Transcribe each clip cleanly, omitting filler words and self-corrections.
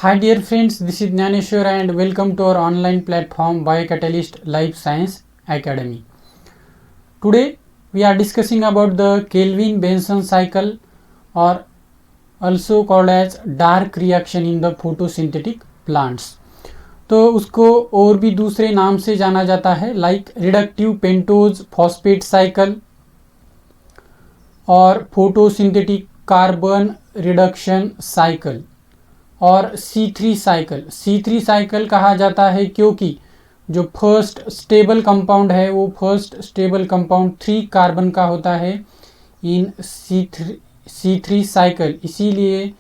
Hi dear friends, this is Jnaneshwar and welcome to our online platform Biocatalyst Life Science Academy. Today we are discussing about the Kelvin-Benson cycle, or also called as dark reaction in the photosynthetic plants. तो उसको और भी दूसरे नाम से जाना जाता है, like reductive pentose phosphate cycle और फोटोसिंथेटिक कार्बन रिडक्शन साइकिल और C3 साइकिल। C3 साइकिल कहा जाता है क्योंकि जो फर्स्ट स्टेबल कंपाउंड है वो फर्स्ट स्टेबल कंपाउंड 3 कार्बन का होता है इन C3 साइकिल, इसीलिए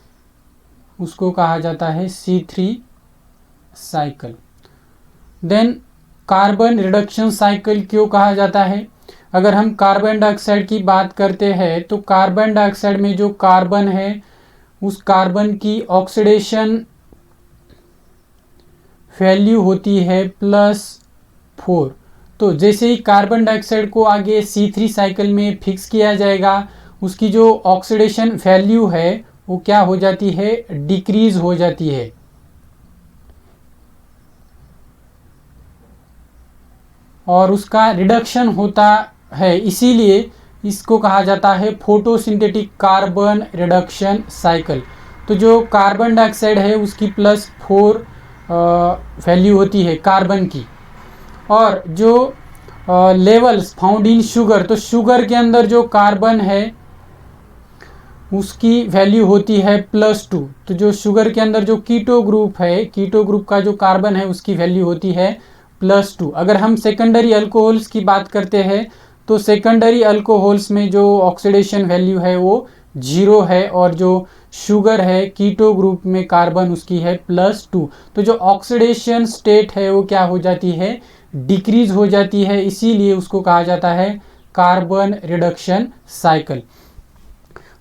उसको कहा जाता है C3 cycle. Then carbon reduction cycle क्यों कहा जाता है? अगर हम कार्बन डाइऑक्साइड की बात करते हैं तो कार्बन डाइऑक्साइड में जो कार्बन है उस कार्बन की ऑक्सीडेशन वैल्यू होती है +4। तो जैसे ही कार्बन डाइऑक्साइड को आगे C3 साइकिल में फिक्स किया जाएगा, उसकी जो ऑक्सीडेशन वैल्यू है वो क्या हो जाती है, डिक्रीज हो जाती है। और उसका रिडक्शन होता है, इसीलिए इसको कहा जाता है फोटोसिंथेटिक कार्बन रिडक्शन साइकिल। तो जो कार्बन डाइऑक्साइड है उसकी +4 वैल्यू होती है कार्बन की, और जो लेवल्स फाउंड इन शुगर, तो शुगर के अंदर जो कार्बन है उसकी वैल्यू होती है +2। तो जो शुगर के अंदर जो कीटो ग्रुप है, कीटो ग्रुप का जो कार्बन है उसकी वैल्यू होती है +2। अगर हम सेकेंडरी अल्कोहल्स की बात करते हैं तो सेकेंडरी अल्कोहल्स में जो ऑक्सीडेशन वैल्यू है वो 0 है, और जो शुगर है कीटो ग्रुप में कार्बन उसकी है +2। तो जो ऑक्सीडेशन स्टेट है वो क्या हो जाती है, डिक्रीज हो जाती है, इसीलिए उसको कहा जाता है carbon reduction cycle.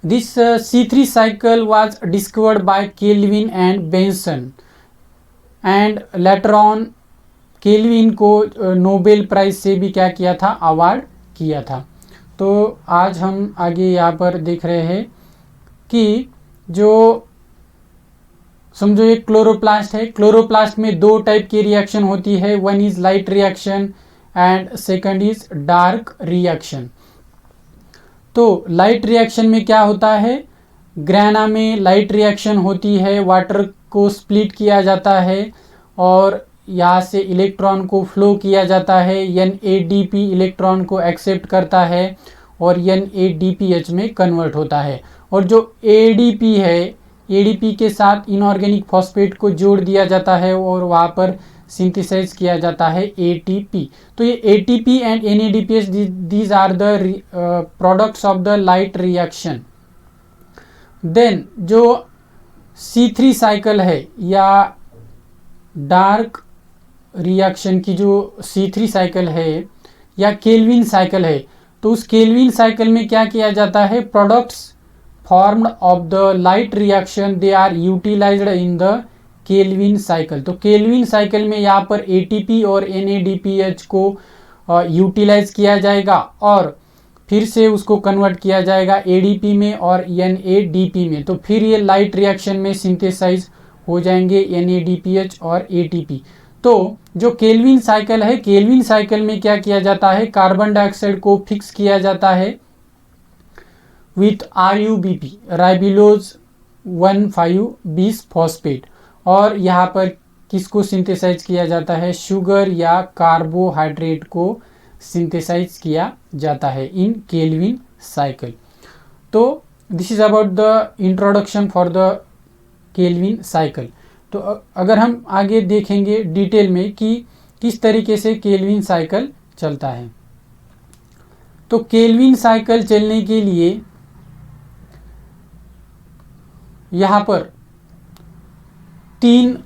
This C3 cycle was discovered by Kelvin and Benson, and later on kelvin को नोबेल प्राइज से भी क्या किया था, अवार्ड किया था। तो आज हम आगे यहाँ पर देख रहे हैं कि जो समझो एक क्लोरोप्लास्ट है, क्लोरोप्लास्ट में 2 टाइप की रिएक्शन होती है, one is light reaction and second is dark reaction. तो लाइट रिएक्शन में क्या होता है, ग्राना में लाइट रिएक्शन होती है, वाटर को स्प्लिट किया जाता है और यहाँ से इलेक्ट्रॉन को फ्लो किया जाता है, NADP इलेक्ट्रॉन को एक्सेप्ट करता है और NADPH में कन्वर्ट होता है। और जो ADP है, ADP के साथ इनऑर्गेनिक फॉस्फेट को जोड़ दिया जाता है और वहाँ पर सिंथेसाइज किया जाता है ATP। तो ये ATP and NADPH these are the products of the light reaction. Then जो C3 साइकिल है या डार्क रिएक्शन की जो C3 साइकिल है या केल्विन साइकिल है, तो उस केल्विन साइकिल में क्या किया जाता है, products formed of the light reaction they are utilised in the Calvin cycle. तो केल्विन साइकिल में यहाँ पर ATP और NADPH को यूटिलाइज किया जाएगा और फिर से उसको कन्वर्ट किया जाएगा ADP में और NADP में। तो फिर ये लाइट रिएक्शन में सिंथेसाइज हो जाएंगे NADPH और ATP। तो जो केल्विन साइकिल है, केल्विन साइकिल में क्या किया जाता है, कार्बन डाइऑक्साइड को फिक्स किया जाता है with RUBP, ribulose 1,5-bis phosphate, और यहाँ पर किसको सिंथेसाइज किया जाता है, शुगर या कार्बोहाइड्रेट को सिंथेसाइज किया जाता है इन केल्विन साइकिल। तो this is about the introduction for the Calvin cycle. तो अगर हम आगे देखेंगे डिटेल में कि किस तरीके से केल्विन साइकिल चलता है, तो केल्विन साइकिल चलने के लिए यहाँ पर 3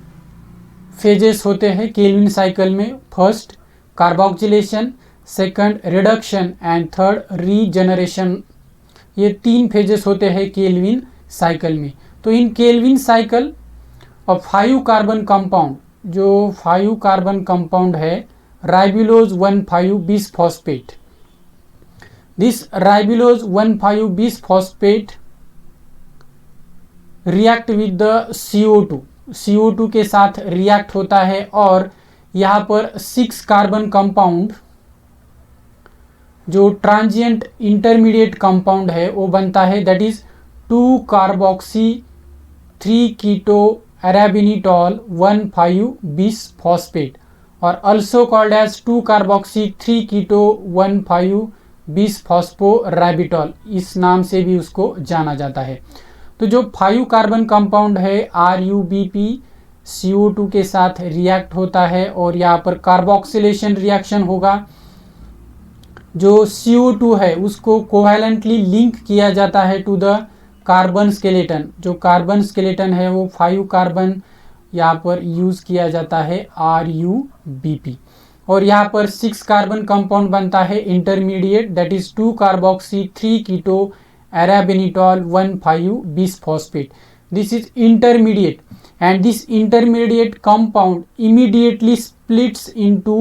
फेजेस होते हैं केल्विन साइकिल में। First carboxylation, second reduction and third regeneration. ये 3 फेजेस होते हैं केल्विन साइकिल में। तो इन केल्विन साइकिल और 5 कार्बन कंपाउंड, जो 5 कार्बन कंपाउंड है ribulose 1,5-bis phosphate, this ribulose 1,5-bis phosphate react with the CO2 CO2 के साथ रिएक्ट होता है और यहाँ पर 6 कार्बन कंपाउंड जो ट्रांजिएंट इंटरमीडिएट कंपाउंड है वो बनता है, that is 2 carboxy 3 keto arabinitol 1,5 bis phosphate और also called as 2 carboxy 3 keto 1,5 bis फॉस्फोरैबिटॉल, इस नाम से भी उसको जाना जाता है। तो जो 5 कार्बन कंपाउंड है RuBp CO2 के साथ रिएक्ट होता है और यहाँ पर कार्बोक्सिलेशन रिएक्शन होगा। जो CO2 है उसको कोवैलेंटली लिंक किया जाता है टू द कार्बन स्केलेटन। जो कार्बन स्केलेटन है वो 5 कार्बन यहाँ पर यूज किया जाता है RuBp और यहाँ पर 6 कार्बन कंपाउंड बनता है intermediate, that is 2 carboxy 3 keto arabinitol 1,5 bis phosphate. This is intermediate and this intermediate compound immediately splits into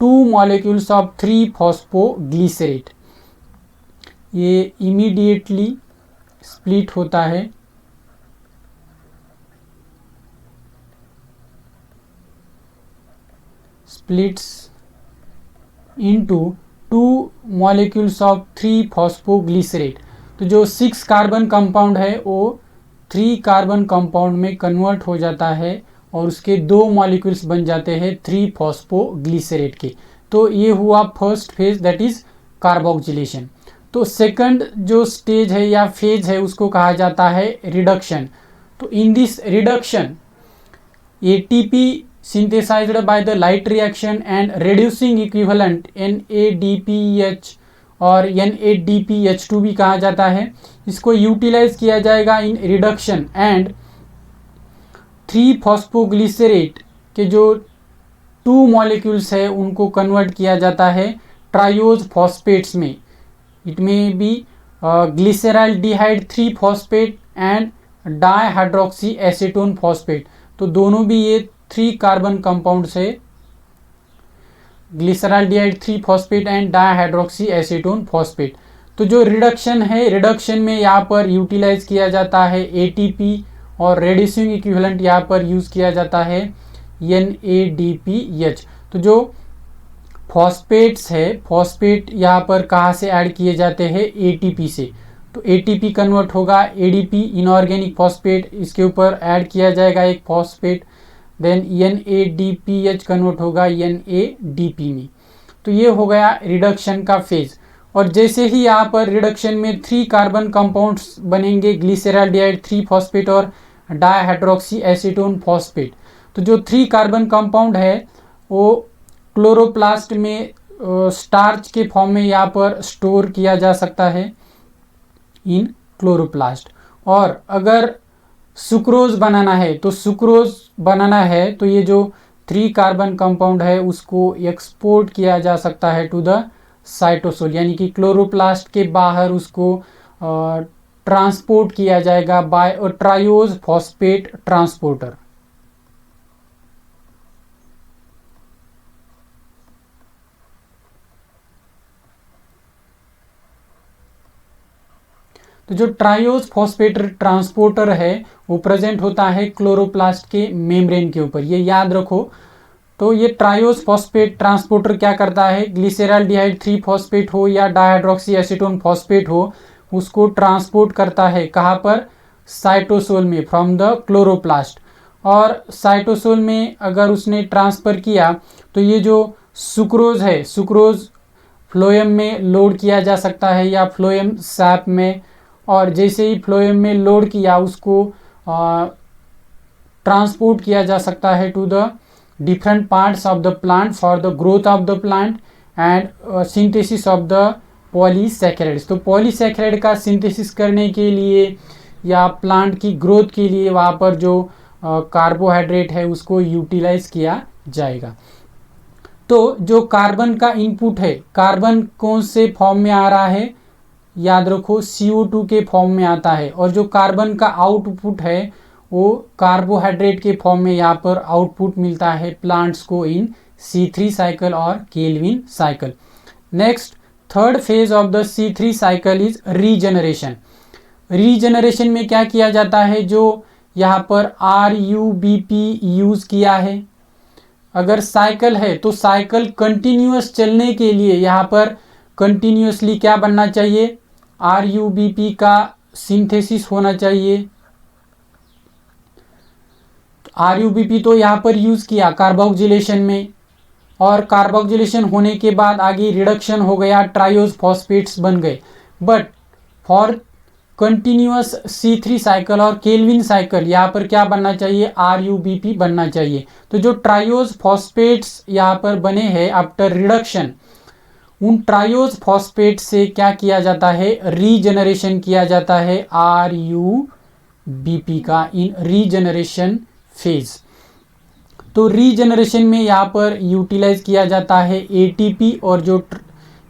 2 molecules of 3-phosphoglycerate। ये immediately split होता है splits into 2 molecules of 3-phosphoglycerate। तो जो 6 कार्बन कंपाउंड है वो 3 carbon compound में convert हो जाता है और उसके 2 मॉलिक्यूल्स बन जाते हैं 3-फॉस्फोग्लिसरेट के। तो ये हुआ first phase, that is carboxylation. तो सेकंड जो स्टेज है या फेज है उसको कहा जाता है रिडक्शन। तो in this reduction ATP synthesized by the light reaction and reducing equivalent NADPH और NADPH2 भी कहा जाता है, इसको यूटिलाइज किया जाएगा इन रिडक्शन एंड 3-फॉस्फोग्लिसरेट के जो 2 मॉलिक्यूल्स है उनको कन्वर्ट किया जाता है ट्रायोज फॉस्फेट्स में। It may be glyceraldehyde three phosphate and dihydroxy acetone phosphate. तो दोनों भी ये 3 कार्बन कंपाउंड से glyceraldehyde three phosphate and dihydroxy acetone phosphate. तो जो रिडक्शन है, रिडक्शन में यहाँ पर यूटिलाइज किया जाता है ATP और रेड्यूसिंग इक्विवेलेंट यहाँ पर यूज किया जाता है NADPH। तो जो फॉस्फेट्स है, फॉस्फेट यहाँ पर कहाँ से ऐड किए जाते हैं ATP से। तो ATP कन्वर्ट होगा ADP इनऑर्गेनिक फॉस्फेट, इसके ऊपर ऐड किया जाएगा एक फॉस्फेट, देन NADPH कन्वर्ट होगा NADP में। तो ये हो गया रिडक्शन का फेज। और जैसे ही यहाँ पर रिडक्शन में 3 कार्बन कंपाउंड्स बनेंगे, ग्लिसरल्डिहाइड 3-फॉस्फेट और डाइहाइड्रोक्सी एसीटोन फॉस्फेट। तो जो 3 कार्बन कंपाउंड है वो क्लोरोप्लास्ट में स्टार्च के फॉर्म में यहाँ पर स्टोर किया जा सकता है इन क्लोरोप्लास्ट। और अगर सुक्रोज बनाना है तो तो ये जो 3 कार्बन कंपाउंड है उसको एक्सपोर्ट किया जा सकता है टू द साइटोसोल, यानी कि क्लोरोप्लास्ट के बाहर उसको ट्रांसपोर्ट किया जाएगा बाय ट्रायोज फॉस्फेट ट्रांसपोर्टर। तो जो ट्रायोज फॉस्फेट ट्रांसपोर्टर है वो प्रेजेंट होता है क्लोरोप्लास्ट के मेम्ब्रेन के ऊपर, ये याद रखो। तो ये ट्रायोज फॉस्फेट ट्रांसपोर्टर क्या करता है, ग्लिसरल्डिहाइड 3-फॉस्फेट हो या डाइहाइड्रोक्सी एसीटोन फॉस्फेट हो, उसको ट्रांसपोर्ट करता है कहाँ पर, साइटोसोल में, फ्रॉम द क्लोरोप्लास्ट। और साइटोसोल में अगर उसने ट्रांसफ़र किया तो ये जो सुक्रोज है, सुक्रोज फ्लोएम में लोड किया जा सकता है या फ्लोएम सैप में, और जैसे ही फ्लोएम में लोड किया उसको ट्रांसपोर्ट किया जा सकता है to the different parts of the plant for the growth of the plant and synthesis of the polysaccharides। तो पॉलीसैकेराइड का सिंथेसिस करने के लिए या प्लांट की ग्रोथ के लिए वहाँ पर जो कार्बोहाइड्रेट है उसको यूटिलाइज किया जाएगा। तो जो कार्बन का इनपुट है, कार्बन कौन से फॉर्म में आ रहा है, याद रखो CO2 के फॉर्म में आता है, और जो कार्बन का आउटपुट है वो कार्बोहाइड्रेट के फॉर्म में यहाँ पर आउटपुट मिलता है प्लांट्स को इन C3 साइकिल और Calvin cycle. Next third phase of the C3 cycle is regeneration. Regeneration में क्या किया जाता है, जो यहाँ पर RuBP यूज़ किया है। अगर साइकिल है तो साइकिल कंटिन्यूअस चलने के लिए यहाँ पर कंटिन्यूअसली क्या बनना चाहिए, RuBP का सिंथेसिस होना चाहिए। RuBP तो यहाँ पर यूज़ किया कार्बोक्सिलेशन में, और कार्बोक्सिलेशन होने के बाद आगे रिडक्शन हो गया, ट्रायोज फॉस्फेट्स बन गए। But for continuous C3 cycle और केल्विन साइकिल यहाँ पर क्या बनना चाहिए, RuBP बनना चाहिए। तो जो ट्रायोज फॉस्फेट्स यहाँ पर बने हैं आफ्टर रिडक्शन, उन ट्रायोज फॉस्फेट से क्या किया जाता है, रीजनरेशन किया जाता है RuBP का इन रीजनरेशन फेज। तो रीजनरेशन में यहाँ पर यूटिलाइज किया जाता है ATP, और जो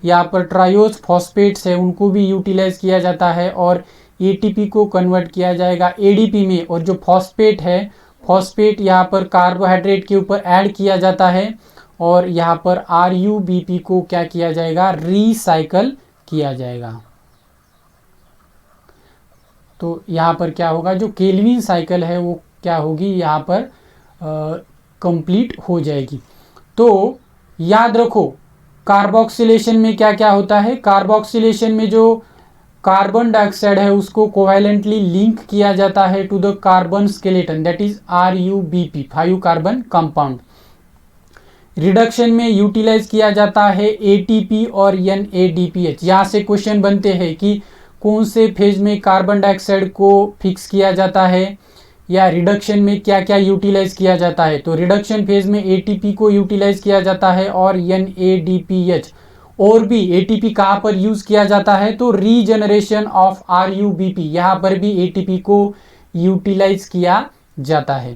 यहाँ पर ट्रायोज फॉस्फेट्स है उनको भी यूटिलाइज किया जाता है, और ATP को कन्वर्ट किया जाएगा ADP में, और जो फॉस्फेट है, फॉस्फेट यहाँ पर कार्बोहाइड्रेट के ऊपर ऐड किया जाता है, और यहाँ पर RuBP को क्या किया जाएगा, रिसाइकल किया जाएगा। तो यहाँ पर क्या होगा, जो केल्विन साइकिल है वो क्या होगी, यहाँ पर कंप्लीट हो जाएगी। तो याद रखो कार्बोक्सिलेशन में क्या क्या होता है, कार्बोक्सिलेशन में जो कार्बन डाइऑक्साइड है उसको कोवैलेंटली लिंक किया जाता है to the carbon skeleton, that is RuBP 5 carbon compound. Reduction में यूटिलाइज किया जाता है ATP और NADPH। यहाँ से क्वेश्चन बनते हैं कि कौन से फेज में कार्बन डाइऑक्साइड को फिक्स किया जाता है, या रिडक्शन में क्या क्या यूटिलाइज किया जाता है। तो रिडक्शन फेज में ATP को यूटिलाइज किया जाता है और NADPH, और भी ATP कहाँ पर यूज किया जाता है, तो रीजनरेशन ऑफ RuBP, यहाँ पर भी ATP को यूटिलाइज किया जाता है।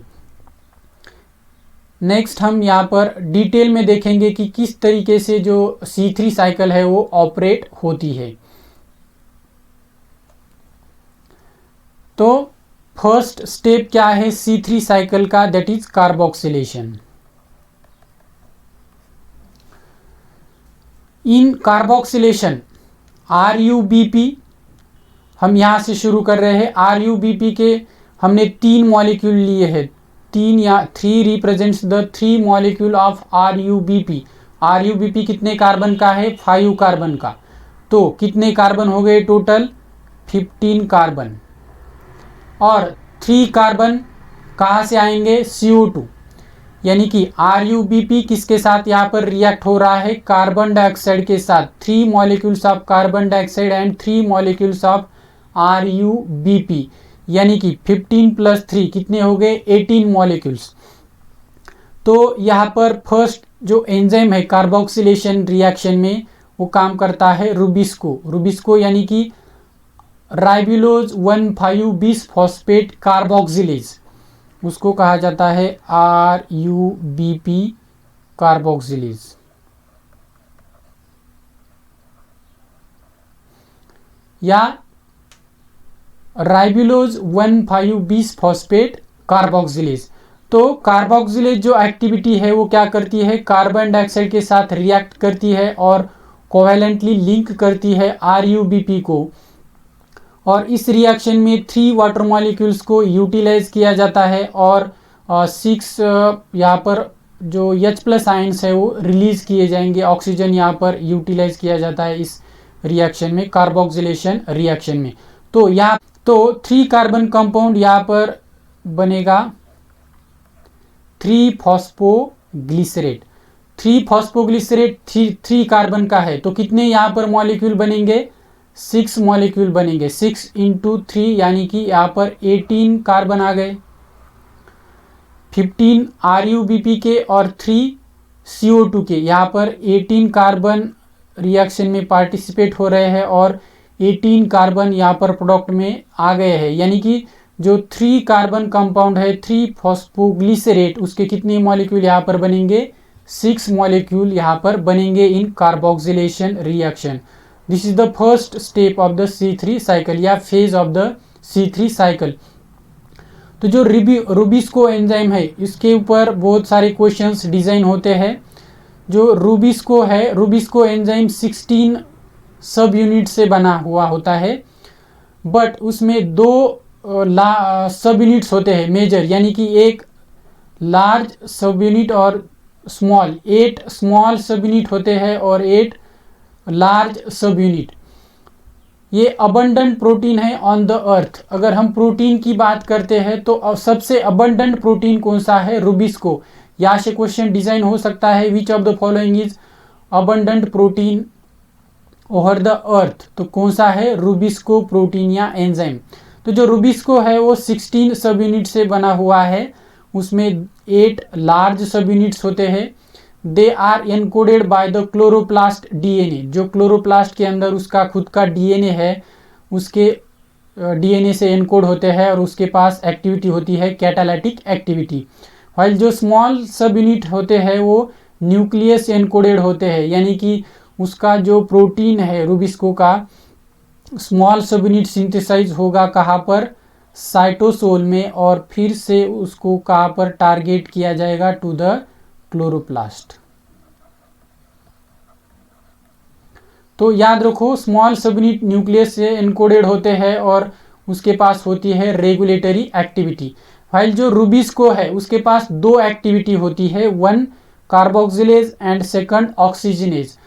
नेक्स्ट हम यहाँ पर डिटेल में देखेंगे कि किस तरीके से जो C3 साइकिल है वो ऑपरेट होती है। तो फर्स्ट स्टेप क्या है C3 साइकिल का, that is carboxylation. In carboxylation RuBP, हम यहां से शुरू कर रहे हैं। RuBP के हमने 3 मॉलिक्यूल लिए हैं, 3 या 3 represents the 3 molecule of RuBP। RuBP कितने कार्बन का है, 5 कार्बन का। तो कितने कार्बन हो गए टोटल, 15 कार्बन, और 3 कार्बन कहाँ से आएंगे, CO2, यानी कि RuBP किसके साथ यहाँ पर रिएक्ट हो रहा है, कार्बन डाइऑक्साइड के साथ। 3 molecules of carbon dioxide and 3 molecules of RuBP, यानी कि 15 + 3 कितने हो गए, 18 मॉलिक्यूल्स। तो यहाँ पर फर्स्ट जो एंजाइम है कार्बोक्सिलेशन रिएक्शन में वो काम करता है रुबिस्को यानी कि राइबुलोज 1,5-bis फॉस्फेट कार्बोक्सिलेज, उसको कहा जाता है RuBP कार्बोक्सिलेज। या राइबुलोज 1,5-bis फॉस्फेट कार्बोक्सिलेज। तो कार्बोक्सिलेज जो एक्टिविटी है वो क्या करती है, कार्बन डाइऑक्साइड के साथ रिएक्ट करती है और कोवैलेंटली लिंक करती है RuBP को, और इस रिएक्शन में 3 वाटर मॉलिक्यूल्स को यूटिलाइज किया जाता है, और 6 यहाँ पर जो H+ आयंस है वो रिलीज किए जाएंगे। ऑक्सीजन यहाँ पर यूटिलाइज किया जाता है इस रिएक्शन में, कार्बोक्सिलेशन रिएक्शन में। तो यहाँ तो 3 कार्बन कंपाउंड यहाँ पर बनेगा 3 फॉस्फोग्लिसरेट। 3 फॉस्फोग्लिसरेट 3 कार्बन का है, तो कितने यहाँ पर मॉलिक्यूल बनेंगे, 6 मॉलिक्यूल बनेंगे। 6 × 3 यानी कि यहाँ पर 18 कार्बन आ गए। 15 RuBP के और 3 CO2 के, यहाँ पर 18 कार्बन रिएक्शन में पार्टिसिपेट हो रहे हैं और 18 कार्बन यहाँ पर प्रोडक्ट में आ गए हैं, यानी कि जो 3 कार्बन कंपाउंड है 3 फॉस्फोग्लिसरेट, उसके कितने मॉलिक्यूल यहाँ पर बनेंगे, 6 मॉलिक्यूल यहाँ पर बनेंगे in carboxylation reaction. This is the first step of the C3 cycle या phase of the C3 cycle. तो जो रुबिस्को एंजाइम है इसके ऊपर बहुत सारे क्वेश्चंस डिजाइन होते हैं। जो रुबिस्को है, रुबिस्को एंजाइम 16 सब यूनिट से बना हुआ होता है, बट उसमें 2 सब यूनिट्स होते हैं मेजर, यानी कि एक लार्ज सब यूनिट और स्मॉल, 8 स्मॉल सब यूनिट होते हैं और 8 लार्ज सब यूनिट। ये अबंडेंट प्रोटीन है ऑन द अर्थ। अगर हम प्रोटीन की बात करते हैं तो सबसे अबंडेंट प्रोटीन कौन सा है? रूबिस्को। यहाँ से क्वेश्चन डिजाइन हो सकता है, which of the following is abundant protein over the earth. तो कौन सा है? रूबिस्को प्रोटीन या एंजाइम। तो जो रूबिस्को है वो 16 सब यूनिट से बना हुआ है, उसमें 8 लार्ज सब यूनिट्स होते हैं। They are encoded by the chloroplast DNA. जो क्लोरोप्लास्ट के अंदर उसका खुद का डीएनए है, उसके डीएनए से एनकोड होते हैं और उसके पास एक्टिविटी होती है कैटालिटिक एक्टिविटी। वाइल जो स्मॉल सब यूनिट होते हैं वो न्यूक्लियस एनकोडेड होते हैं, यानी कि उसका जो प्रोटीन है रूबिस्को का स्मॉल सब यूनिट सिंथेसाइज होगा कहाँ पर? साइटोसोल में, और फिर से उसको कहाँ पर टारगेट किया जाएगा? To the chloroplast. तो याद रखो स्मॉल सब यूनिट न्यूक्लियस से एनकोडेड होते हैं और उसके पास होती है रेगुलेटरी एक्टिविटी। वाइल जो रूबिस्को है उसके पास 2 एक्टिविटी होती है, 1 carboxylase and second oxygenase.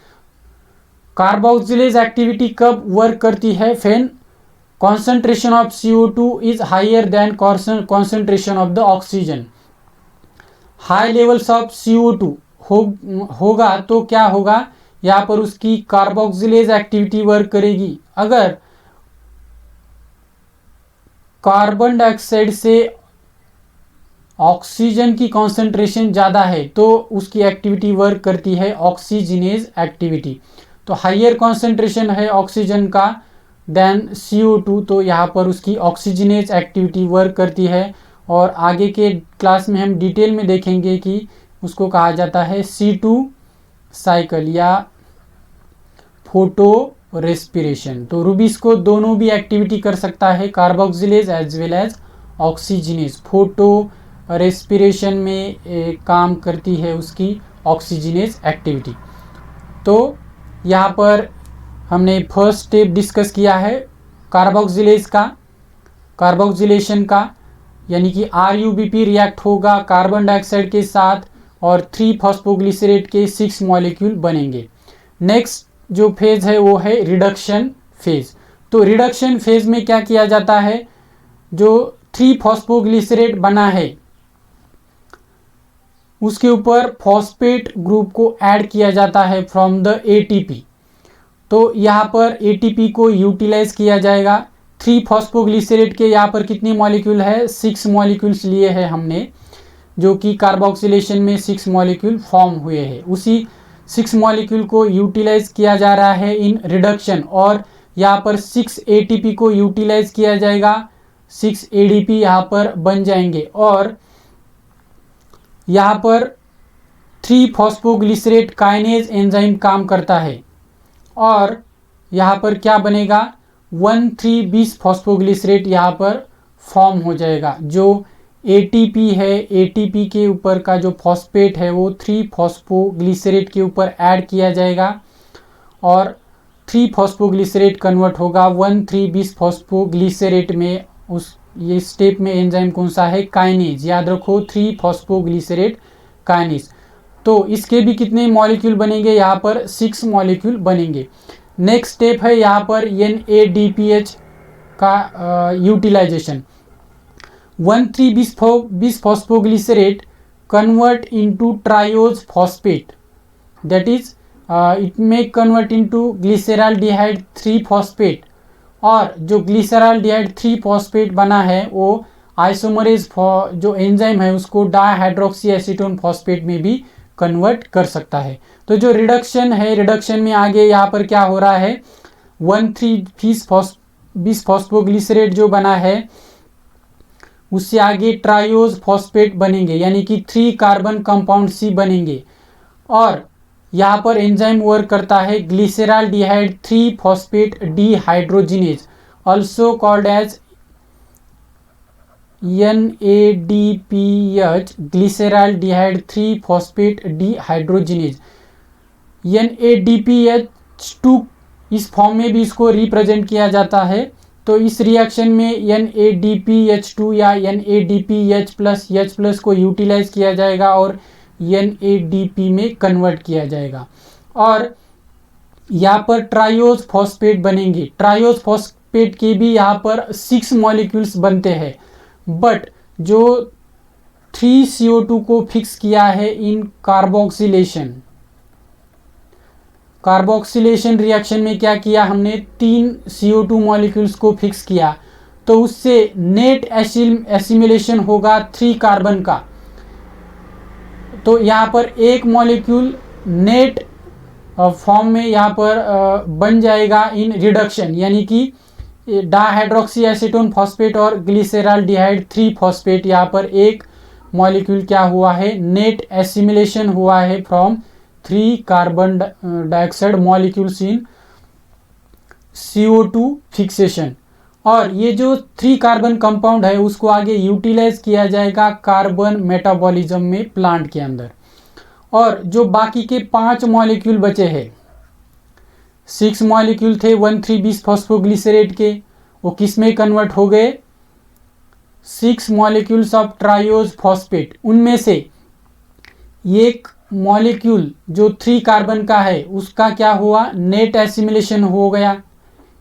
Carboxylase activity कब वर्क करती है? When concentration of CO2 is higher than concentration of the oxygen। High levels of CO2 होगा तो क्या होगा? यहाँ पर उसकी कार्बोक्सिलेज एक्टिविटी वर्क करेगी। अगर कार्बन डाइऑक्साइड से ऑक्सीजन की कॉन्सेंट्रेशन ज़्यादा है तो उसकी एक्टिविटी वर्क करती है ऑक्सीजनेज एक्टिविटी। तो हाइयर कॉन्सेंट्रेशन है ऑक्सीजन का देन CO2, तो यहाँ पर उसकी ऑक्सीजनेज एक्टिविटी वर्क करती है। और आगे के क्लास में हम डिटेल में देखेंगे कि उसको कहा जाता है C2 साइकिल या फोटो रेस्पिरेशन। तो रूबिस्को दोनों भी एक्टिविटी कर सकता है, carboxylase as well as oxygenase. Photorespiration में काम करती है उसकी ऑक्सीजनेज एक्टिविटी। तो यहाँ पर हमने फर्स्ट स्टेप डिस्कस किया है कार्बोक्सिलेज का, कार्बोक्सिलेशन का, यानी कि RuBP रिएक्ट होगा कार्बन डाइऑक्साइड के साथ और 3 फॉस्फोग्लिसरेट के 6 मॉलिक्यूल बनेंगे। नेक्स्ट जो फेज है वो है रिडक्शन फेज। तो रिडक्शन फेज में क्या किया जाता है? जो 3 फॉस्फोग्लिसरेट बना है उसके ऊपर फॉस्फेट ग्रुप को ऐड किया जाता है फ्रॉम द ATP। तो यहाँ पर ATP को यूटिलाइज किया जाएगा। 3 फॉस्फोग्लिसरेट के यहाँ पर कितने मॉलिक्यूल है? 6 मॉलिक्यूल्स लिए हैं हमने, जो कि कार्बोक्सिलेशन में 6 मॉलिक्यूल फॉर्म हुए हैं। उसी 6 मॉलिक्यूल को यूटिलाइज किया जा रहा है इन रिडक्शन, और यहाँ पर 6 ATP को यूटिलाइज किया जाएगा, 6 ADP यहाँ पर बन जाएंगे। और यहाँ पर 3 फॉस्फोग्लिसरेट काइनेज एंजाइम काम करता है और यहाँ पर क्या बनेगा? 1,3-bis फॉस्फोग्लिसरेट यहाँ पर फॉर्म हो जाएगा। जो ATP है, ATP के ऊपर का जो फॉस्फेट है वो 3 फॉस्फोग्लिसरेट के ऊपर ऐड किया जाएगा और 3 फॉस्फोग्लिसरेट कन्वर्ट होगा 1,3-bis फॉस्फोग्लिसरेट में। उस ये स्टेप में एंजाइम कौन सा है? काइनेज। याद रखो 3 फॉस्फोग्लिसरेट काइनेज। तो इसके भी कितने मॉलिक्यूल बनेंगे? यहाँ पर 6 मॉलिक्यूल बनेंगे। नेक्स्ट स्टेप है यहाँ पर NADPH का utilization. 1,3-bis phosphoglycerate convert into triose phosphate, that is it may convert into glyceraldehyde 3 phosphate. और जो ग्लिसरॉल्डिहाइड 3 फॉस्फेट बना है वो आइसोमरेज जो एंजाइम है उसको डाइहाइड्रोक्सी एसीटोन फॉस्फेट में भी कन्वर्ट कर सकता है। तो जो रिडक्शन है, रिडक्शन में आगे यहाँ पर क्या हो रहा है? 1,3-bis फॉस्फोग्लिसरेट जो बना है उससे आगे ट्रायोज फॉस्फेट बनेंगे, यानी कि 3 कार्बन कंपाउंड C बनेंगे। और यहाँ पर एंजाइम वर्क करता है glyceraldehyde 3 phosphate dehydrogenase, also called as NADPH, glyceraldehyde 3 phosphate dehydrogenase. NADPH2 इस फॉर्म में भी इसको रिप्रेजेंट किया जाता है तो इस रिएक्शन में NADPH2 या NADPH+H+ को यूटिलाइज किया जाएगा और NADP में कन्वर्ट किया जाएगा और यहाँ पर ट्रायोज फॉस्फेट बनेंगे। ट्रायोज फॉस्फेट के भी यहाँ पर 6 मॉलिक्यूल्स बनते हैं, बट जो 3CO2 को फिक्स किया है इन कार्बोक्सिलेशन रिएक्शन में क्या किया हमने, 3 CO2 मॉलिक्यूल्स को फिक्स किया, तो उससे नेट एसिमिलेशन होगा 3 कार्बन का। तो यहाँ पर एक मॉलिक्यूल नेट फॉर्म में यहाँ पर बन जाएगा इन रिडक्शन, यानी कि डाइहाइड्रोक्सी एसीटोन फॉस्फेट और ग्लिसरॉल्डिहाइड 3 फॉस्फेट, यहाँ पर एक मॉलिक्यूल क्या हुआ है, नेट एसिमिलेशन हुआ है from 3 carbon dioxide molecules in CO2 fixation. और ये जो 3 कार्बन कंपाउंड है उसको आगे यूटिलाइज किया जाएगा कार्बन मेटाबॉलिज्म में प्लांट के अंदर। और जो बाकी के 5 मॉलिक्यूल बचे हैं, 6 मॉलिक्यूल थे 1,3-bis फॉस्फोग्लिसरेट के, वो किस में कन्वर्ट हो गए, 6 मॉलिक्यूल्स ऑफ ट्रायोज फॉस्फेट। उनमें से एक मॉलिक्यूल जो 3 कार्बन का है उसका क्या हुआ, नेट एसिमिलेशन हो गया,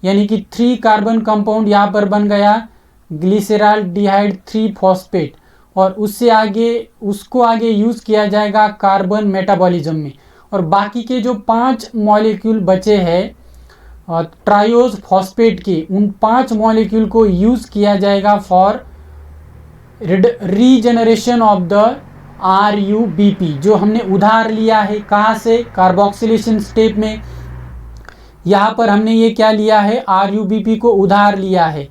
यानी कि 3 कार्बन कंपाउंड यहाँ पर बन गया ग्लिसरॉल्डिहाइड 3 फॉस्फेट, और उससे आगे उसको आगे यूज़ किया जाएगा कार्बन मेटाबॉलिज्म में। और बाकी के जो 5 मॉलिक्यूल बचे हैं ट्रायोज फॉस्फेट के, उन 5 मॉलिक्यूल को यूज़ किया जाएगा for regeneration of the RUBP, जो हमने उधार लिया है कहाँ से, कार्बोक्सिलेशन स्टेप में। यहाँ पर हमने ये क्या लिया है, RUBP को उधार लिया है,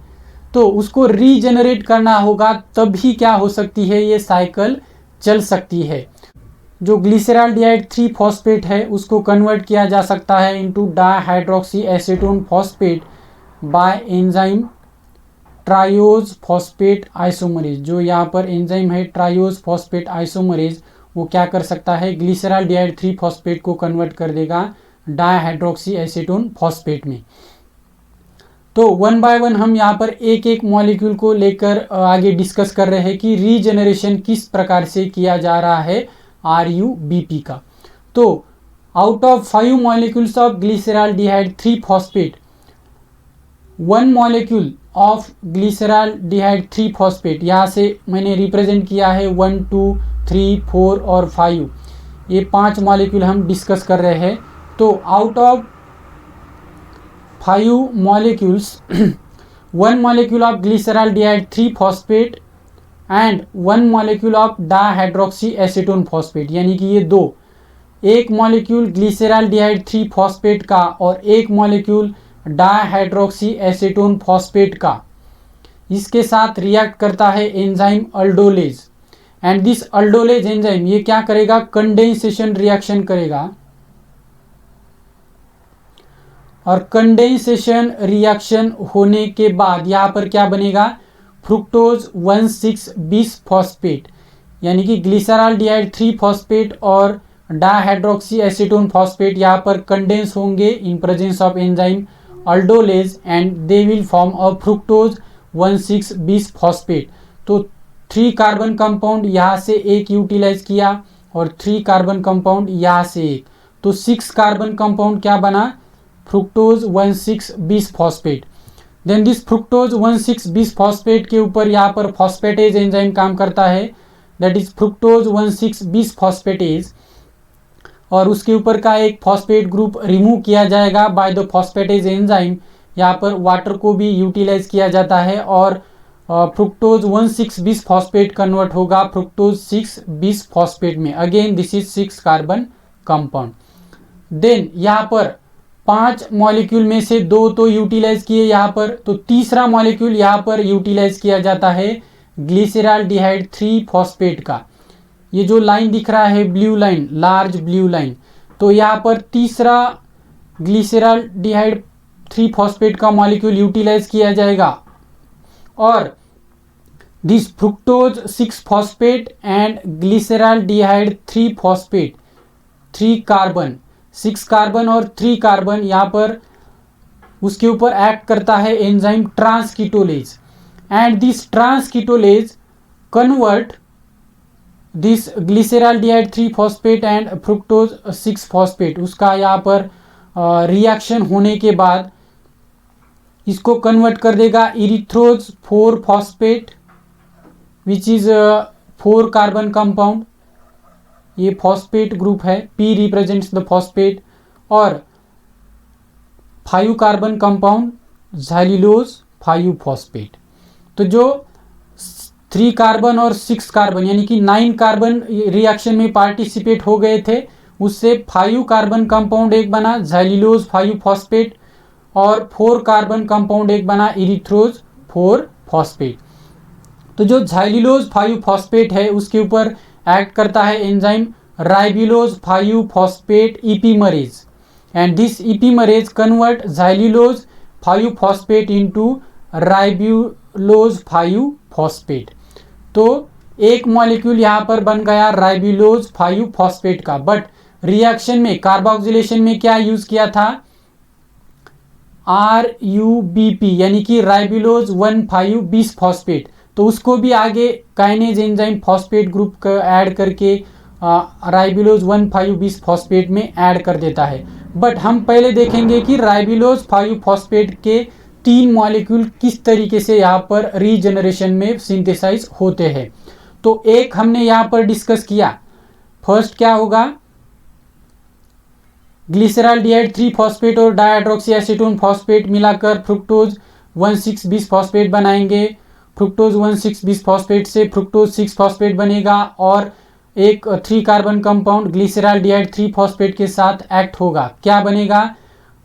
तो उसको रीजनरेट करना होगा, तभी क्या हो सकती है, ये साइकिल चल सकती है। जो ग्लिसरॉल्डिहाइड 3 फॉस्फेट है उसको कन्वर्ट किया जा सकता है into dihydroxy acetone phosphate bye enzyme triose phosphate isomerase. जो यहाँ पर एंजाइम है ट्रायोज फॉस्फेट आइसोमरेज, वो क्या कर सकता है, ग्लिसरॉल्डिहाइड 3 फॉस्फेट को कन्वर्ट कर देगा डाइहाइड्रोक्सी एसीटोन फॉस्फेट में। तो 1 बाय 1 हम यहाँ पर एक एक मॉलिक्यूल को लेकर आगे डिस्कस कर रहे हैं कि रीजनरेशन किस प्रकार से किया जा रहा है RUBP का। तो out of 5 molecules of glyceraldehyde 3 phosphate, 1 molecule of glyceraldehyde 3 phosphate, यहाँ से मैंने रिप्रेजेंट किया है 1, 2, 3, 4 और 5, ये 5 मॉलिक्यूल हम डिस्कस कर रहे हैं। तो out of 5 molecules 1 molecule of glyceraldehyde 3 phosphate and 1 molecule of dihydroxy acetone phosphate, यानी कि ये दो, एक मॉलिक्यूल ग्लिसरॉल्डिहाइड 3 फॉस्फेट का और एक मॉलिक्यूल डाइहाइड्रोक्सी एसीटोन फॉस्फेट का, इसके साथ रिएक्ट करता है enzyme aldolase. And this अल्डोलेज enzyme ये क्या करेगा, कंडेंसेशन रिएक्शन करेगा, और कंडेंसेशन रिएक्शन होने के बाद यहाँ पर क्या बनेगा, फ्रुक्टोज 1,6-bis फॉस्फेट, यानी कि ग्लिसरॉल्डिहाइड 3 फॉस्फेट और डाइहाइड्रोक्सी एसीटोन फॉस्फेट यहाँ पर कंडेंस होंगे in presence of enzyme aldolase and they will form a fructose 1,6-bis phosphate. तो 3 कार्बन कंपाउंड यहाँ से एक यूटिलाइज किया और 3 कार्बन कंपाउंड यहाँ से एक, तो 6 कार्बन कंपाउंड क्या बना, fructose 1,6-bis phosphate. Then this fructose 1,6-bis phosphate के ऊपर यहाँ पर फॉस्फेटेज एंजाइम काम करता है, that is fructose 1,6-bis phosphatase, और उसके ऊपर का एक फॉस्फेट ग्रुप रिमूव किया जाएगा बाय द फॉस्फेटेज एंजाइम। यहाँ पर वाटर को भी यूटिलाइज किया जाता है और फ्रुक्टोज 1,6-bis फॉस्फेट कन्वर्ट होगा फ्रुक्टोज 6-bis फॉस्फेट में। Again this is 6 carbon compound. Then यहाँ पर 5 मॉलिक्यूल में से 2 तो यूटिलाइज किए यहाँ पर, तो तीसरा मॉलिक्यूल यहाँ पर यूटिलाइज किया जाता है ग्लिसरॉल्डिहाइड 3 फॉस्फेट का। ये जो लाइन दिख रहा है blue line, large blue line, तो यहाँ पर तीसरा ग्लिसरॉल्डिहाइड 3 फॉस्फेट का मॉलिक्यूल यूटिलाइज किया जाएगा, और this fructose 6 phosphate and glyceraldehyde 3 phosphate 3 carbon, 6 carbon और 3 कार्बन यहाँ पर उसके ऊपर एक्ट करता है enzyme transketolase, and this transketolase convert this glyceraldehyde 3 phosphate and fructose 6 phosphate. उसका यहाँ पर रिएक्शन होने के बाद इसको कन्वर्ट कर देगा इरिथ्रोज 4 phosphate which is 4 carbon compound. ये फॉस्फेट ग्रुप है, P रिप्रेजेंट्स द फॉस्फेट, और 5 कार्बन कंपाउंड ज़ैल्यूलोज 5 फॉस्फेट। तो जो 3 कार्बन और 6 कार्बन यानी कि 9 कार्बन रिएक्शन में पार्टिसिपेट हो गए थे, उससे 5 कार्बन कंपाउंड एक बना ज़ैल्यूलोज 5 फॉस्फेट, और 4 कार्बन कंपाउंड एक बना इरिथ्रोज 4 फॉस्फेट। तो जो ज़ैल्यूलोज 5 फॉस्फेट है उसके ऊपर एक्ट करता है enzyme ribulose 5 phosphate epimerase, and this epimerase convert xylulose 5 phosphate into ribulose 5 phosphate. तो एक मॉलिक्यूल यहाँ पर बन गया राइबुलोज 5 फॉस्फेट का, बट रिएक्शन में कार्बोक्सिलेशन में क्या यूज किया था, RUBP यानी कि राइबुलोज 1,5 बिस फॉस्फेट। तो उसको भी आगे काइनेज एंजाइम फॉस्फेट ग्रुप का ऐड करके राइबुलोज 1,5 बिस फॉस्फेट में ऐड कर देता है। बट हम पहले देखेंगे कि राइबुलोज 5 फॉस्फेट के 3 मॉलिक्यूल किस तरीके से यहाँ पर रीजनरेशन में सिंथेसाइज होते हैं। तो एक हमने यहाँ पर डिस्कस किया, फर्स्ट क्या होगा, ग्लिसरॉल्डिहाइड 3 फॉस्फेट और डाइहाइड्रोक्सी एसीटोन फॉस्फेट मिलाकर फ्रुक्टोज 1,6 बिस फॉस्फेट बनाएंगे। फ्रुक्टोज 1,6 बिस फॉस्फेट से फ्रुक्टोज 6 फॉस्फेट बनेगा, और एक 3 कार्बन कंपाउंड ग्लिसरॉल्डिहाइड 3 फॉस्फेट के साथ एक्ट होगा। क्या बनेगा,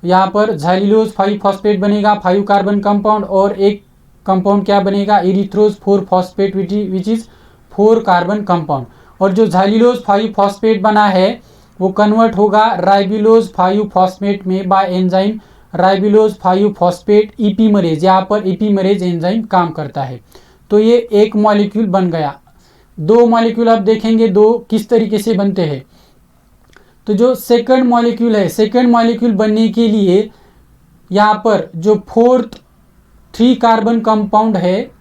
यहाँ पर ज़ैल्यूलोज 5 फॉस्फेट बनेगा 5 कार्बन कंपाउंड, और एक कंपाउंड क्या बनेगा इरिथ्रोज 4 phosphate which is 4 carbon compound. और जो ज़ैल्यूलोज 5 फॉस्फेट बना है वो कन्वर्ट होगा राइबुलोज 5 फॉस्फेट में बाय एंजाइम राइबुलोज 5 फॉस्फेट इपीमरेज। यहाँ पर इपीमरेज एंजाइम काम करता है। तो ये एक मॉलिक्यूल बन गया। 2 मॉलिक्यूल आप देखेंगे, 2 किस तरीके से बनते हैं। तो जो सेकंड मॉलिक्यूल है, सेकंड मॉलिक्यूल बनने के लिए यहाँ पर जो 4th 3 कार्बन कंपाउंड है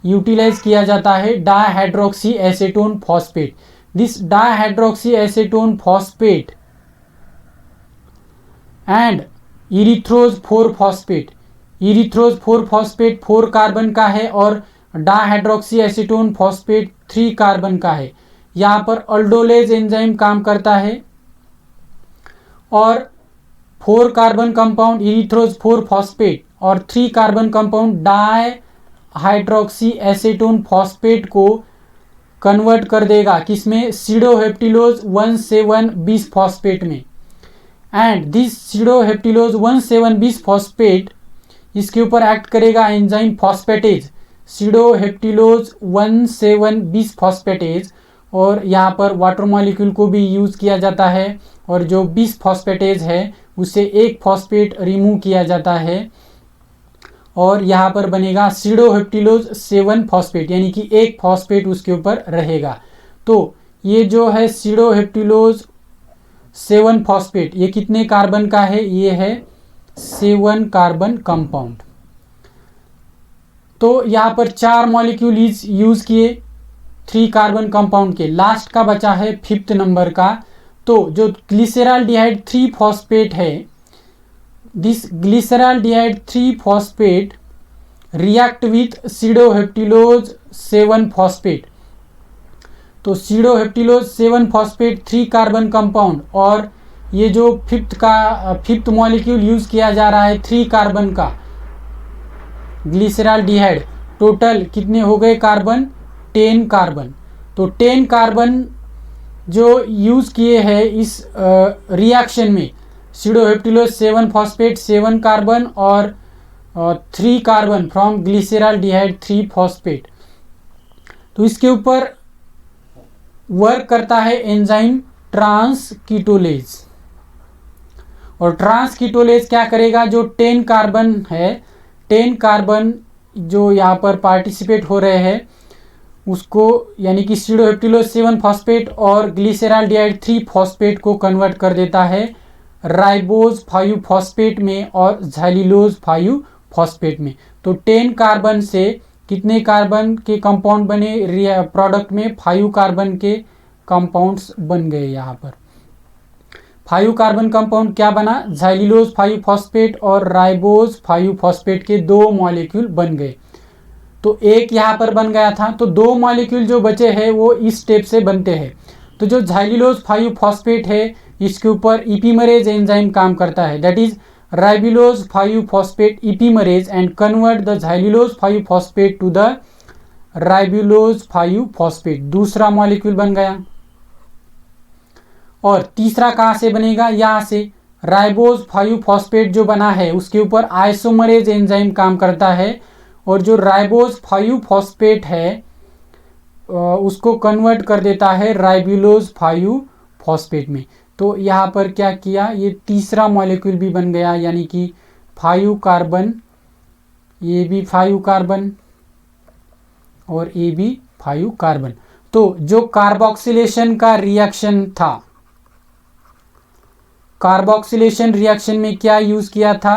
यूटिलाइज किया जाता है dihydroxy acetone phosphate. This dihydroxy acetone phosphate and इरिथ्रोज 4 phosphate, इरिथ्रोज 4 phosphate 4 carbon का है, और डाइहाइड्रोक्सी एसीटोन फॉस्फेट 3 कार्बन का है। यहाँ पर अल्डोलेज एंजाइम काम करता है, और 4 कार्बन कंपाउंड इरिथ्रोज 4 फॉस्फेट और 3 carbon compound dihydroxy acetone phosphate को कन्वर्ट कर देगा किसमें, सिडोहेप्टिलोज 1,7 बिस फॉस्फेट में। एंड दिस सिडोहेप्टिलोज 1,7 बिस फॉस्फेट इसके ऊपर एक्ट करेगा एंजाइम फॉस्फेटेज सिडोहेप्टिलोज 1,7 बिस फॉस्फेटेज, और यहाँ पर वाटर मॉलिक्यूल को भी यूज किया जाता है, और जो बिस फॉस्फेटेज है उससे एक फॉस्फेट रिमूव किया जाता है, और यहाँ पर बनेगा सिडोहेप्टिलोज 7 फॉस्फेट यानी कि एक फॉस्फेट उसके ऊपर रहेगा। तो ये जो है सिडोहेप्टिलोज 7 फॉस्फेट ये कितने कार्बन का है, ये है 7 कार्बन कंपाउंड। तो यहाँ पर 4 मॉलिक्यूल यूज किए 3 कार्बन कंपाउंड के, लास्ट का बचा है 5th नंबर का। तो जो ग्लिसरॉल्डिहाइड 3 फॉस्फेट है, this glyceraldehyde 3 phosphate react with sedoheptulose 7 phosphate. तो सिडोहेप्टिलोज 7 फॉस्फेट 3 कार्बन कंपाउंड, और ये जो 5th मॉलिक्यूल यूज किया जा रहा है 3 कार्बन का ग्लिसरॉल्डिहाइड, टोटल कितने हो गए कार्बन, 10 कार्बन। तो 10 कार्बन जो यूज किए हैं इस रिएक्शन में, सिडोहेप्टिलोज 7 फॉस्फेट 7 कार्बन और 3 कार्बन फ्रॉम ग्लिसरॉल्डिहाइड 3 फॉस्फेट। तो इसके ऊपर वर्क करता है एंजाइम ट्रांसकीटोलेज, और ट्रांसकीटोलेज क्या करेगा, जो 10 कार्बन है, 10 कार्बन जो यहाँ पर पार्टिसिपेट हो रहे हैं उसको यानी कि सिडोहेप्टिलोज 7 फॉस्फेट और ग्लिसरॉल्डिहाइड 3 फॉस्फेट को कन्वर्ट कर देता है राइबोज 5 फॉस्फेट में और ज़ैलिलोज 5 फॉस्फेट में। तो 10 कार्बन से कितने कार्बन के कंपाउंड बने प्रोडक्ट में? 5 कार्बन के कंपाउंड्स बन गए। यहाँ पर 5 कार्बन कंपाउंड क्या बना? ज़ैलिलोज 5 फॉस्फेट और राइबोज 5 फॉस्फेट के 2 मॉलिक्यूल बन गए। तो एक यहाँ पर बन गया था, तो 2 मॉलिक्यूल जो बचे हैं वो इस स्टेप से बनते हैं। तो जो ज़ैलिलोज 5 फॉस्फेट है इसके ऊपर इपीमरेज एंजाइम काम करता है, that is ribulose 5 phosphate epimerase and convert the xylulose 5 phosphate to the ribulose 5 phosphate. दूसरा मॉलिक्यूल बन गया। और तीसरा कहाँ से बनेगा? यहाँ से राइबोज 5 फॉस्फेट जो बना है उसके ऊपर आइसोमरेज एंजाइम काम करता है और जो राइबोज 5 फॉस्फेट है उसको कन्वर्ट कर देता है राइबोलोज 5 फॉस्फेट में। तो यहाँ पर क्या किया? ये तीसरा मॉलिक्यूल भी बन गया, यानी कि 5 कार्बन, ये भी 5 कार्बन और ये भी 5 कार्बन। तो जो कार्बोक्सिलेशन का रिएक्शन था, कार्बोक्सिलेशन रिएक्शन में क्या यूज किया था?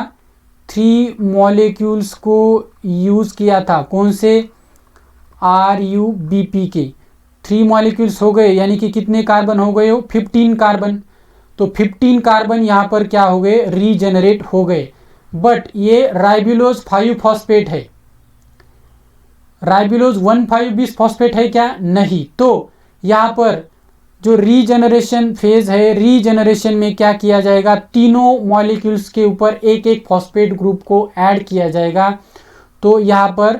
3 मॉलिक्यूल्स को यूज किया था। कौन से? RuBp के 3 मॉलिक्यूल्स हो गए, यानी कि कितने कार्बन हो गए हो? 15 कार्बन। तो 15 कार्बन यहाँ पर क्या हो गए? रीजेनरेट हो गए। बट ये राइबोलोज 5 फॉस्फेट है, राइबोलोज 1,5 बिस फॉस्फेट है क्या? नहीं। तो यहाँ पर जो रीजनरेशन फेज है, रीजनरेशन में क्या किया जाएगा? तीनों मॉलिक्यूल्स के ऊपर एक एक फॉस्फेट ग्रुप को ऐड किया जाएगा। तो यहाँ पर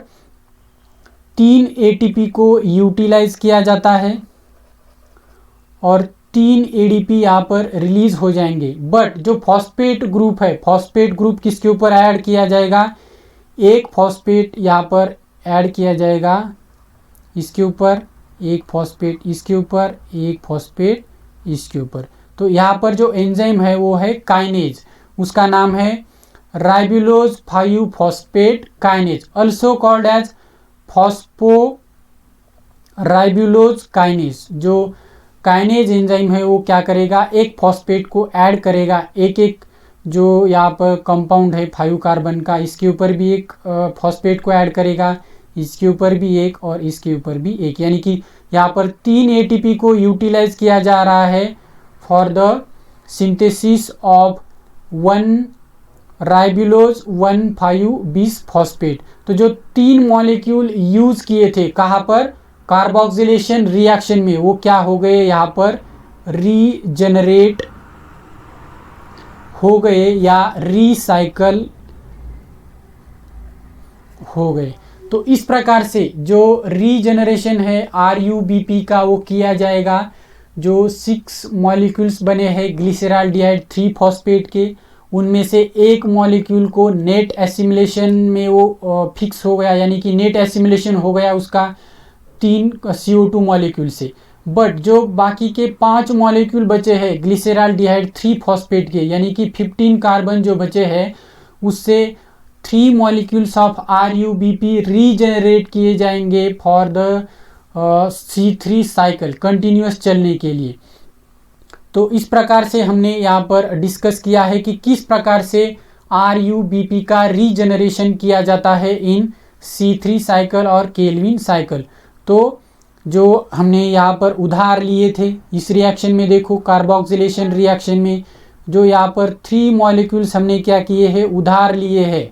3 ATP को यूटिलाइज किया जाता है और 3 ADP यहाँ पर रिलीज हो जाएंगे। बट जो फॉस्फेट ग्रुप है, फॉस्फेट ग्रुप किसके ऊपर ऐड किया जाएगा? एक फॉस्फेट यहाँ पर ऐड किया जाएगा, इसके ऊपर एक फॉस्फेट, इसके ऊपर एक फॉस्फेट, इसके ऊपर। तो यहाँ पर जो एंजाइम है वो है काइनेज, उसका नाम है ribulose 5 phosphate kinase, also called as phospho ribulose kinase. जो काइनेज एंजाइम है वो क्या करेगा? एक फॉस्फेट को ऐड करेगा, एक एक जो यहाँ पर कंपाउंड है 5 कार्बन का, इसके ऊपर भी एक फॉस्फेट को ऐड करेगा, इसके ऊपर भी एक और इसके ऊपर भी एक, यानी कि यहाँ पर 3 ATP को यूटिलाइज किया जा रहा है for the synthesis of 1 राइबोलोज 1,5 bis phosphate. तो जो 3 मॉलिक्यूल यूज किए थे कहाँ पर? कार्बोक्सिलेशन रिएक्शन में, वो क्या हो गए? यहाँ पर रीजेनरेट हो गए या रीसाइकल हो गए। तो इस प्रकार से जो रीजनरेशन है RuBp का वो किया जाएगा। जो 6 मॉलिक्यूल्स बने हैं ग्लिसरॉल्डिहाइड 3 फॉस्फेट के, उनमें से एक मॉलिक्यूल को नेट एसिमिलेशन में वो फिक्स हो गया, यानी कि नेट एसिमिलेशन हो गया उसका 3 CO2 मॉलिक्यूल से। बट जो बाकी के 5 मॉलिक्यूल बचे हैं ग्लिसरॉल्डिहाइड 3 फॉस्फेट के, यानी कि 15 कार्बन जो बचे हैं उससे 3 मॉलिक्यूल्स ऑफ RuBp रीजेनरेट किए जाएंगे for the C3 cycle, continuous चलने के लिए। तो इस प्रकार से हमने यहाँ पर डिस्कस किया है कि किस प्रकार से RuBp का रीजेनरेशन किया जाता है इन C3 साइकिल और केल्विन साइकिल। तो जो हमने यहाँ पर उधार लिए थे इस रिएक्शन में, देखो कार्बोक्सिलेशन रिएक्शन में जो यहाँ पर 3 मॉलिक्यूल्स हमने क्या किए हैं? उधार लिए हैं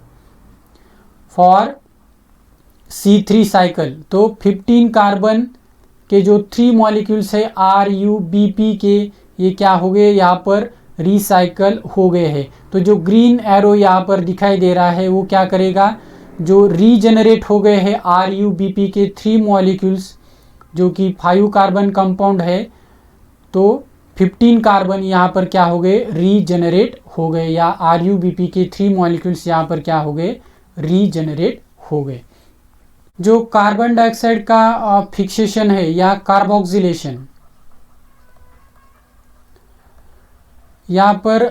फॉर C3 साइकिल। तो 15 कार्बन के जो 3 मॉलिक्यूल्स है RuBp के, ये क्या हो गए? यहाँ पर रिसाइकल हो गए हैं। तो जो ग्रीन एरो यहाँ पर दिखाई दे रहा है वो क्या करेगा? जो रीजेनरेट हो गए हैं RuBp के 3 मॉलिक्यूल्स जो कि 5 कार्बन कंपाउंड है, तो 15 कार्बन यहाँ पर क्या हो गए? रीजेनरेट हो गए, या RuBp के 3 मॉलिक्यूल्स यहाँ पर क्या हो गए? रीजेनरेट हो गए। जो कार्बन डाइऑक्साइड का फिक्सेशन है या कार्बोक्सिलेशन, यहाँ पर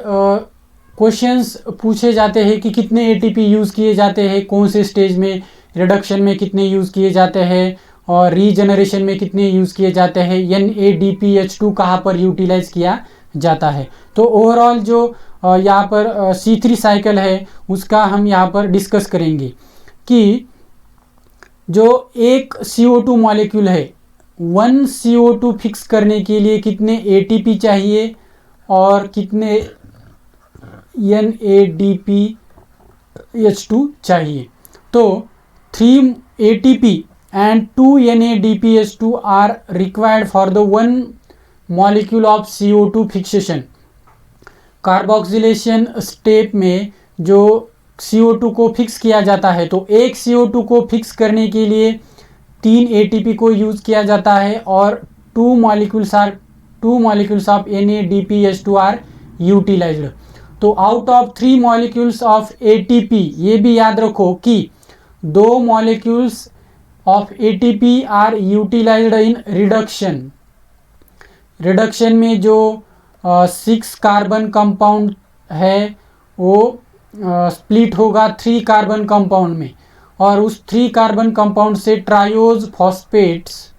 क्वेश्चंस पूछे जाते हैं कि कितने ATP यूज़ किए जाते हैं, कौन से स्टेज में, रिडक्शन में कितने यूज़ किए जाते हैं और रीजनरेशन में कितने यूज़ किए जाते हैं, NADPH2 कहाँ पर यूटिलाइज किया जाता है। तो ओवरऑल जो यहाँ पर C3 साइकिल है उसका हम यहाँ पर डिस्कस करेंगे कि जो एक CO2 मॉलिक्यूल है 1 CO2 फिक्स करने के लिए कितने ATP चाहिए और कितने NADPH2 चाहिए। तो 3 ATP and 2 NADPH2 are required for the 1 molecule of CO2 fixation। Carboxylation step में जो CO2 को फिक्स किया जाता है तो एक CO2 को फिक्स करने के लिए 3 ATP को यूज किया जाता है और 2 molecules of NADPH2 are utilised. तो out of 3 molecules of ATP, ये भी याद रखो कि 2 molecules of ATP are utilised in reduction. Reduction में जो 6 कार्बन कंपाउंड है वो स्प्लिट होगा 3 कार्बन कंपाउंड में और उस 3 कार्बन कंपाउंड से ट्रायोज फॉस्फेट्स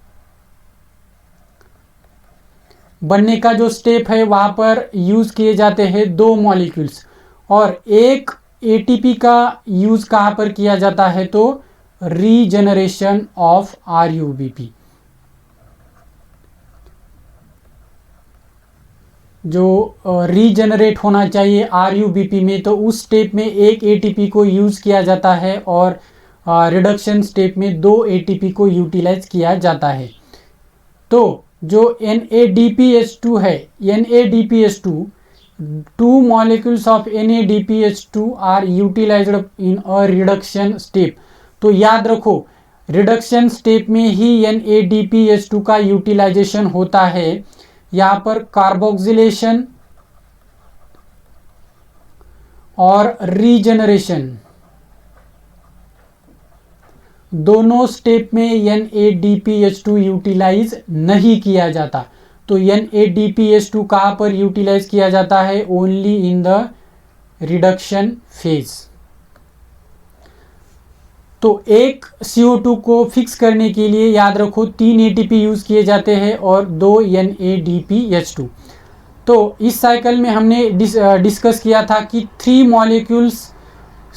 बनने का जो स्टेप है वहाँ पर यूज किए जाते हैं 2 मॉलिक्यूल्स और एक ATP का यूज कहाँ पर किया जाता है तो रीजनरेशन ऑफ RUBP। जो रीजनरेट होना चाहिए RUBP में तो उस स्टेप में एक ATP को यूज किया जाता है और रिडक्शन स्टेप में 2 ATP को यूटिलाइज किया जाता है। तो जो NADPH2 है, NADPH2 2 molecules of NADPH2 are utilized in a reduction step। तो याद रखो रिडक्शन स्टेप में ही NADPH2 का यूटिलाइजेशन होता है। यहाँ पर कार्बोक्सिलेशन और रीजनरेशन दोनों स्टेप में NADPH2 यूटिलाइज नहीं किया जाता। तो NADPH2 कहाँ पर यूटिलाइज किया जाता है only in the reduction phase. तो एक CO2 को फिक्स करने के लिए याद रखो 3 ATP यूज किए जाते हैं और 2 NADPH2। तो इस साइकिल में हमने डिस्कस किया था कि 3 मॉलिक्यूल्स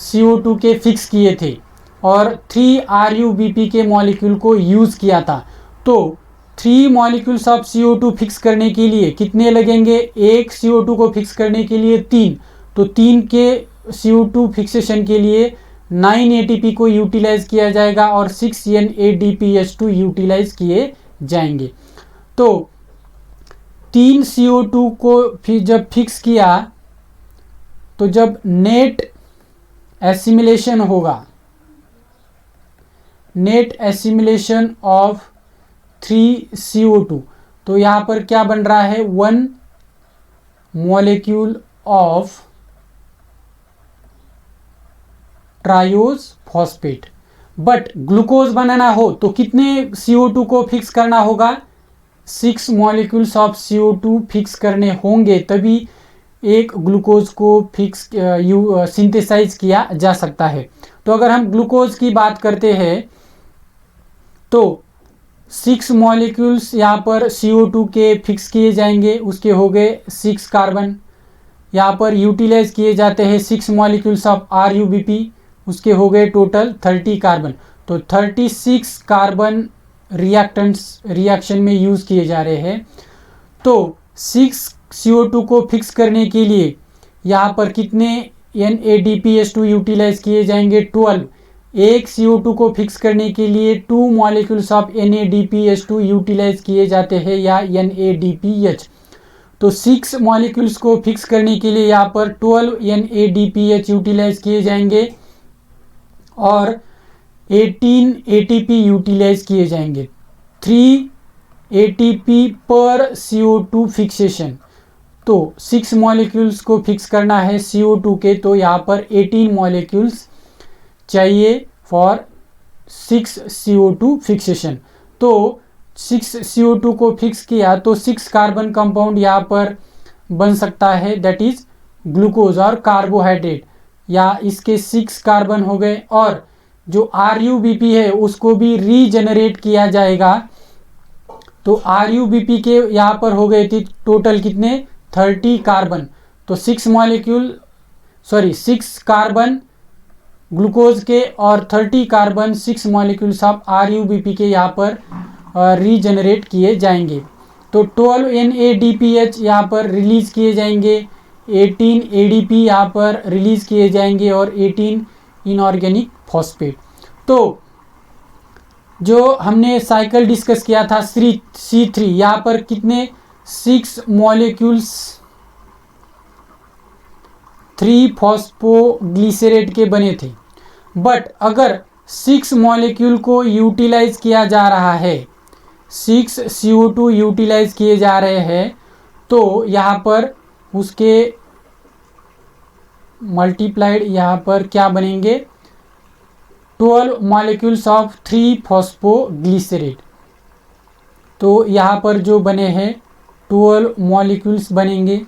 CO2 के फिक्स किए थे और 3 RUBP के मॉलिक्यूल को यूज किया था। तो 3 मॉलिक्यूल्स ऑफ CO2 फिक्स करने के लिए कितने लगेंगे, एक CO2 को फिक्स करने के लिए 3, तो 3 के CO2 फिक्सेशन के लिए 9 ATP को यूटिलाइज किया जाएगा और 6 NADPH2 यूटिलाइज किए जाएंगे। तो 3 CO2 को फिर जब फिक्स किया तो जब नेट एसिमिलेशन होगा, नेट एसिमिलेशन ऑफ 3 CO2, तो यहाँ पर क्या बन रहा है 1 molecule of triose phosphate. But glucose बनाना हो तो कितने CO2 को फिक्स करना होगा, 6 मॉलिक्यूल्स ऑफ CO2 फिक्स करने होंगे तभी एक ग्लूकोज को फिक्स सिंथेसाइज किया जा सकता है। तो अगर हम ग्लूकोज की बात करते हैं तो 6 मॉलिक्यूल्स यहाँ पर CO2 के फिक्स किए जाएंगे, उसके हो गए 6 कार्बन। यहाँ पर यूटिलाइज किए जाते हैं 6 मॉलिक्यूल्स ऑफ RUBP, उसके हो गए टोटल 30 कार्बन। तो 36 कार्बन रिएक्शन में यूज़ किए जा रहे हैं। तो 6 CO2 को फिक्स करने के लिए यहाँ पर कितने NADPH2 यूटिलाइज किए जाएंगे 12। एक CO2 को फिक्स करने के लिए 2 मॉलिक्यूल्स ऑफ NADPH2 यूटिलाइज किए जाते हैं या NADPH। तो 6 मॉलिक्यूल्स को फिक्स करने के लिए यहाँ पर 12 NADPH यूटिलाइज किए जाएंगे और 18 ATP यूटिलाइज किए जाएंगे। 3 ATP पर CO2 फिक्सेशन। तो 6 मॉलिक्यूल्स को फिक्स करना है CO2 के, तो यहाँ पर 18 मॉलिक्यूल्स चाहिए फॉर 6 CO2 फिक्सेशन। तो 6 CO2 को फिक्स किया तो 6 कार्बन कंपाउंड यहाँ पर बन सकता है, दैट इज ग्लूकोज और कार्बोहाइड्रेट, या इसके 6 कार्बन हो गए। और जो RUBP है उसको भी रीजनरेट किया जाएगा। तो RUBP के यहाँ पर हो गए थे टोटल कितने 30 कार्बन। तो 6 कार्बन ग्लूकोज के और 30 कार्बन 6 मॉलिक्यूल्स ऑफ RUBP के यहाँ पर रीजनरेट किए जाएंगे। तो 12 NADPH यहाँ पर रिलीज किए जाएंगे, 18 ADP यहाँ पर रिलीज किए जाएंगे और 18 इनऑर्गेनिक फॉस्फेट। तो जो हमने साइकिल डिस्कस किया था C3, यहाँ पर कितने 6 मॉलिक्यूल्स 3 फॉस्फोग्लिसरेट के बने थे। बट अगर 6 मॉलिक्यूल को यूटिलाइज किया जा रहा है, 6 CO2 यूटिलाइज किए जा रहे हैं, तो यहाँ पर उसके मल्टीप्लाइड यहाँ पर क्या बनेंगे 12 मॉलिक्यूल्स ऑफ 3 फॉस्फोग्लिसरेट। तो यहाँ पर जो बने हैं 12 मॉलिक्यूल्स बनेंगे।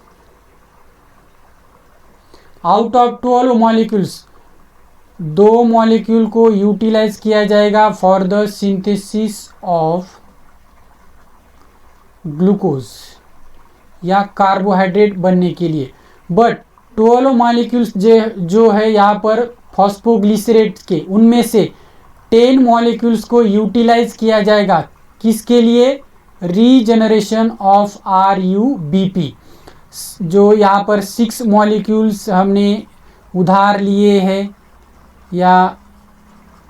आउट ऑफ 12 मॉलिक्यूल्स 2 मॉलिक्यूल को यूटिलाइज किया जाएगा for the synthesis of glucose या कार्बोहाइड्रेट बनने के लिए। बट 12 मॉलिक्यूल्स जो है यहाँ पर फॉस्फोग्लिसरेट के, उनमें से 10 मॉलिक्यूल्स को यूटिलाइज किया जाएगा किसके लिए, रीजनरेशन ऑफ RUBP। जो यहाँ पर 6 मॉलिक्यूल्स हमने उधार लिए हैं या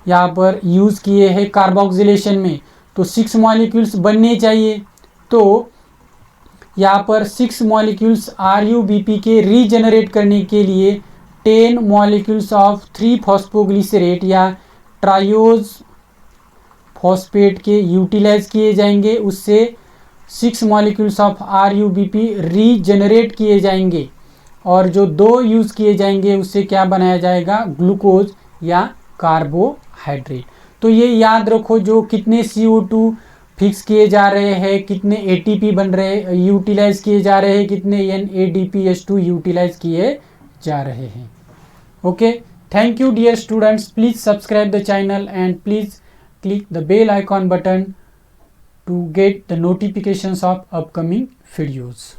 यहाँ पर यूज़ किए हैं कार्बोक्सिलेशन में, तो 6 मॉलिक्यूल्स बनने चाहिए। तो यहाँ पर 6 मॉलिक्यूल्स RUBP के रीजनरेट करने के लिए 10 मॉलिक्यूल्स ऑफ 3 फॉस्फोग्लिसरेट या ट्रायोज फॉस्फेट के यूटिलाइज किए जाएंगे। उससे 6 मॉलिक्यूल्स ऑफ RUBP रीजनरेट किए जाएंगे और जो 2 यूज़ किए जाएंगे उससे क्या बनाया जाएगा, ग्लूकोज या कार्बोहाइड्रेट। तो ये याद रखो, जो कितने CO2 फिक्स किए जा रहे हैं, कितने ATP बन रहे यूटिलाइज किए जा रहे हैं, कितने NADPH2 यूटिलाइज किए जा रहे हैं। Okay, thank you dear students. Please subscribe the channel and please click the bell icon button to get the notifications of upcoming videos.